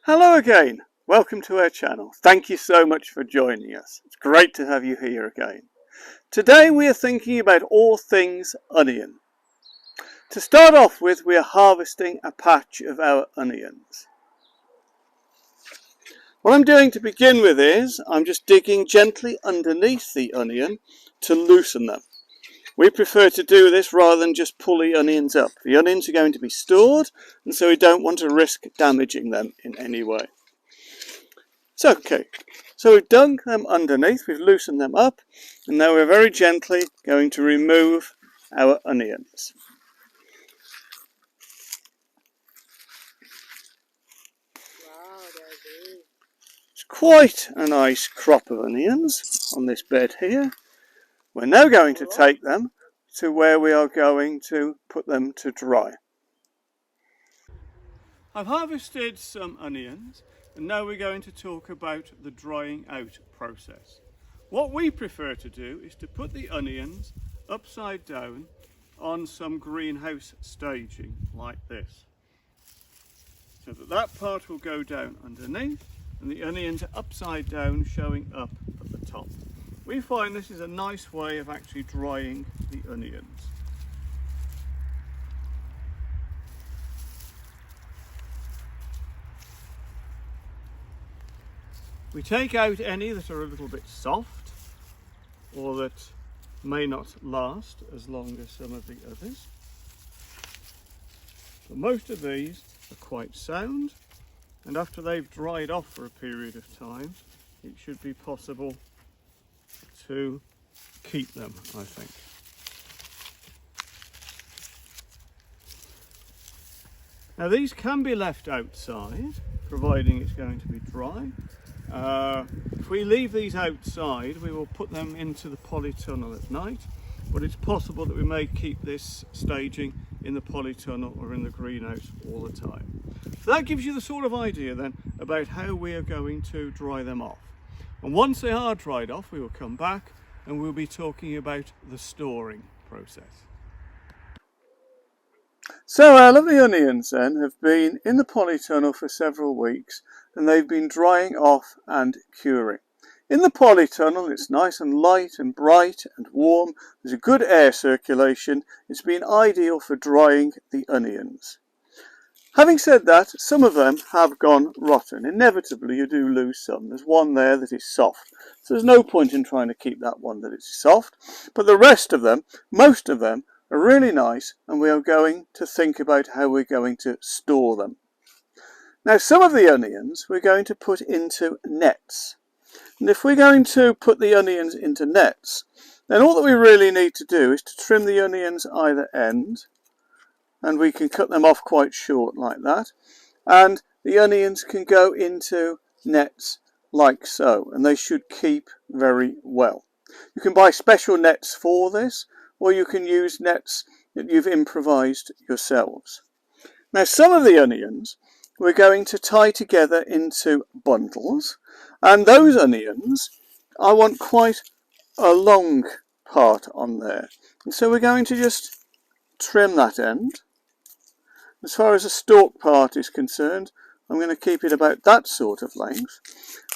Hello again, welcome to our channel. Thank you so much for joining us. It's great to have you here again. Today we are thinking about all things onion. To start off with, we are harvesting a patch of our onions. What I'm doing to begin with is, I'm just digging gently underneath the onion to loosen them. We prefer to do this rather than just pull the onions up. The onions are going to be stored, and so we don't want to risk damaging them in any way. So we've dug them underneath, we've loosened them up, and now we're very gently going to remove our onions. Wow, they're big. It's quite a nice crop of onions on this bed here. We're now going to take them to where we are going to put them to dry. I've harvested some onions, and now we're going to talk about the drying out process. What we prefer to do is to put the onions upside down on some greenhouse staging like this, so that part will go down underneath and the onions are upside down showing up at the top. We find this is a nice way of actually drying the onions. We take out any that are a little bit soft or that may not last as long as some of the others. But most of these are quite sound, and after they've dried off for a period of time, it should be possible to keep them, I think. Now these can be left outside, providing it's going to be dry. If we leave these outside, we will put them into the polytunnel at night, but it's possible that we may keep this staging in the polytunnel or in the greenhouse all the time. So that gives you the sort of idea then about how we are going to dry them off. And once they are dried off, we will come back and we'll be talking about the storing process. So our lovely onions then have been in the polytunnel for several weeks, and they've been drying off and curing. In the polytunnel it's nice and light and bright and warm, there's a good air circulation, it's been ideal for drying the onions. Having said that, some of them have gone rotten. Inevitably you do lose some. There's one there that is soft, so there's no point in trying to keep that one that is soft, but the rest of them, most of them, are really nice, and we are going to think about how we're going to store them. Now some of the onions we're going to put into nets, and if we're going to put the onions into nets, then all that we really need to do is to trim the onions either end, and we can cut them off quite short like that, and the onions can go into nets like so, and they should keep very well. You can buy special nets for this, or you can use nets that you've improvised yourselves. Now some of the onions we're going to tie together into bundles, and those onions, I want quite a long part on there, and so we're going to just trim that end. As far as the stalk part is concerned, I'm going to keep it about that sort of length,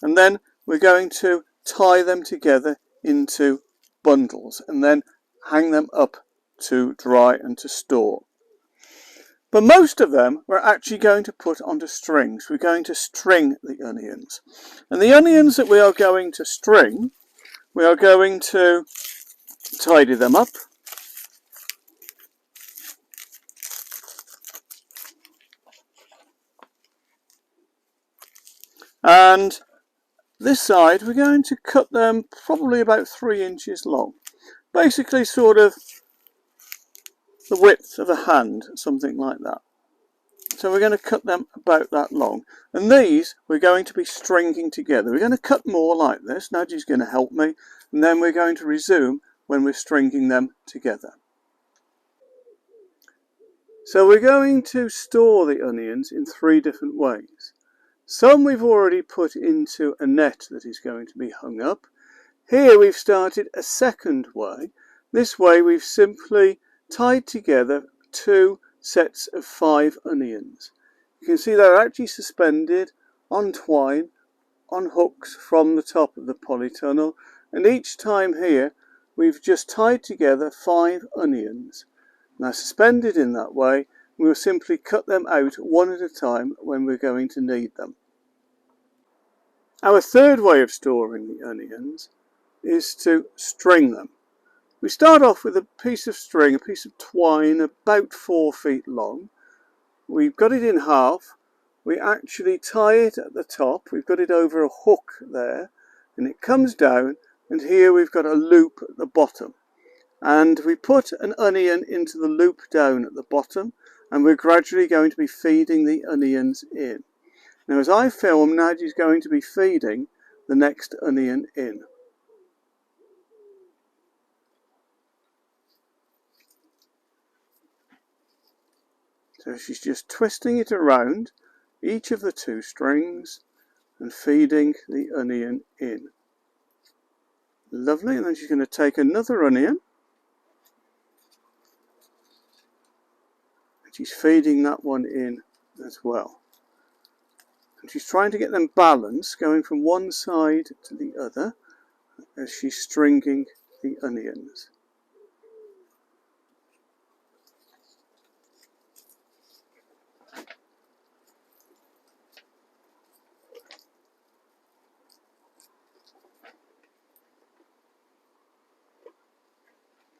and then we're going to tie them together into bundles and then hang them up to dry and to store. But most of them we're actually going to put onto strings. We're going to string the onions. And the onions that we are going to string, we are going to tidy them up. And this side we're going to cut them probably about 3 inches long. Basically sort of the width of a hand, something like that. So we're going to cut them about that long, and these we're going to be stringing together. We're going to cut more like this. Nadji's going to help me, and then we're going to resume when we're stringing them together. So we're going to store the onions in 3 different ways. Some we've already put into a net that is going to be hung up. Here we've started a second way. This way we've simply tied together 2 sets of 5 onions. You can see they're actually suspended on twine, on hooks from the top of the polytunnel, and each time here we've just tied together 5 onions. Now suspended in that way, we'll simply cut them out one at a time when we're going to need them. Our third way of storing the onions is to string them. We start off with a piece of string, a piece of twine about 4 feet long. We've got it in half. We actually tie it at the top. We've got it over a hook there, and it comes down, and here we've got a loop at the bottom. And we put an onion into the loop down at the bottom, and we're gradually going to be feeding the onions in. Now as I film, Nadia's going to be feeding the next onion in. So she's just twisting it around each of the 2 strings and feeding the onion in. Lovely, and then she's going to take another onion. And she's feeding that one in as well. And she's trying to get them balanced, going from one side to the other as she's stringing the onions.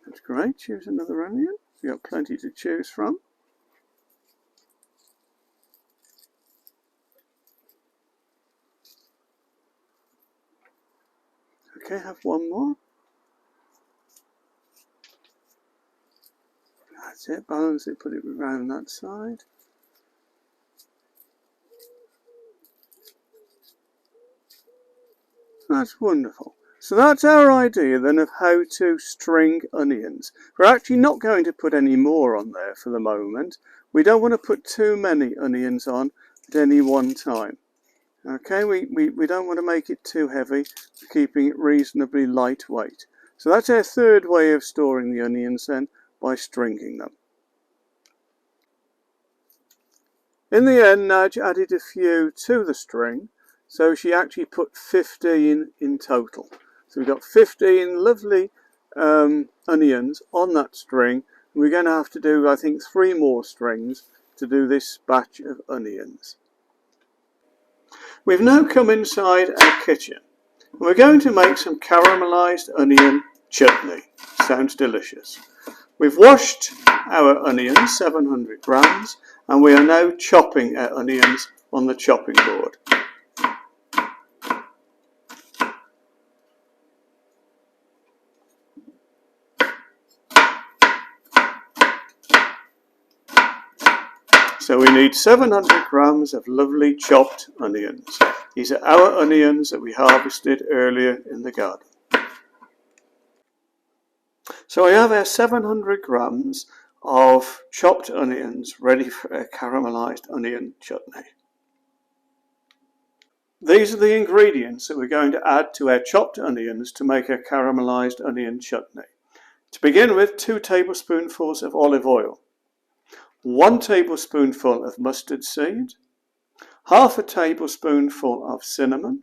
That's great. Choose another onion. We've got plenty to choose from. Okay, have one more. That's it. Balance it, put it around that side. That's wonderful. So that's our idea then of how to string onions. We're actually not going to put any more on there for the moment. We don't want to put too many onions on at any one time. Okay, we don't want to make it too heavy, keeping it reasonably lightweight. So that's our third way of storing the onions then, by stringing them. In the end, Nadj added a few to the string, so she actually put 15 in total. So we've got 15 lovely onions on that string. And we're going to have to do, I think, 3 more strings to do this batch of onions. We've now come inside our kitchen. We're going to make some caramelized onion chutney. Sounds delicious. We've washed our onions, 700 grams, and we are now chopping our onions on the chopping board. So we need 700 grams of lovely chopped onions. These are our onions that we harvested earlier in the garden. So I have our 700 grams of chopped onions ready for a caramelized onion chutney. These are the ingredients that we're going to add to our chopped onions to make a caramelized onion chutney. To begin with, 2 tablespoonfuls of olive oil, 1 tablespoonful of mustard seed, half a tablespoonful of cinnamon,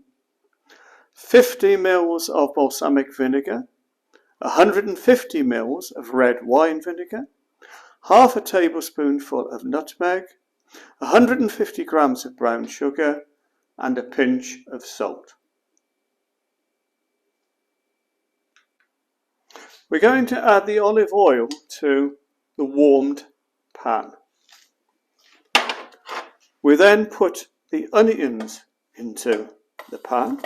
50 ml of balsamic vinegar, 150 ml of red wine vinegar, half a tablespoonful of nutmeg, 150 grams of brown sugar, and a pinch of salt. We're going to add the olive oil to the warmed pan. We then put the onions into the pan.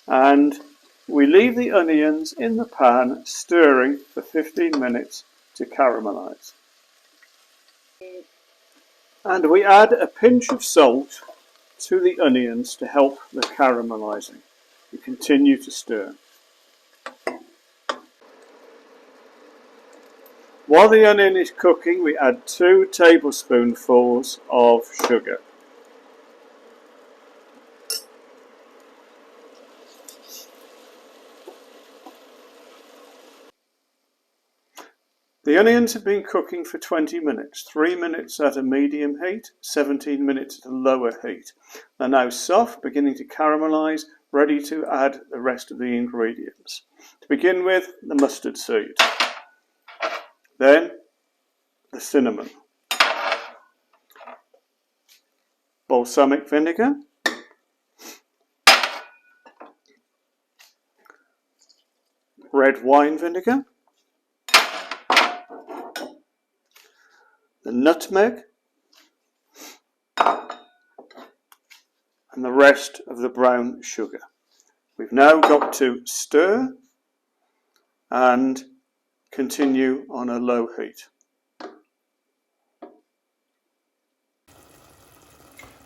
And we leave the onions in the pan stirring for 15 minutes to caramelize. And we add a pinch of salt to the onions to help the caramelizing. We continue to stir. While the onion is cooking, we add 2 tablespoonfuls of sugar. The onions have been cooking for 20 minutes, 3 minutes at a medium heat, 17 minutes at a lower heat. They're now soft, beginning to caramelise, ready to add the rest of the ingredients. To begin with, the mustard seed, then the cinnamon, balsamic vinegar, red wine vinegar, the nutmeg, and the rest of the brown sugar. We've now got to stir and continue on a low heat.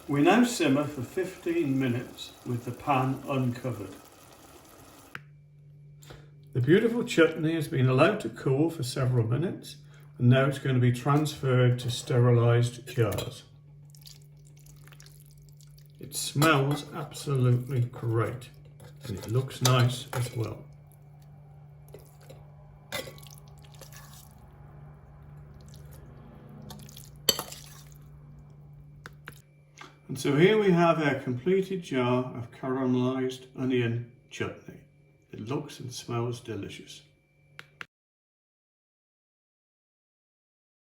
We now simmer for 15 minutes with the pan uncovered. The beautiful chutney has been allowed to cool for several minutes, and now it's going to be transferred to sterilised jars. It smells absolutely great, and it looks nice as well. And so here we have our completed jar of caramelized onion chutney. It looks and smells delicious.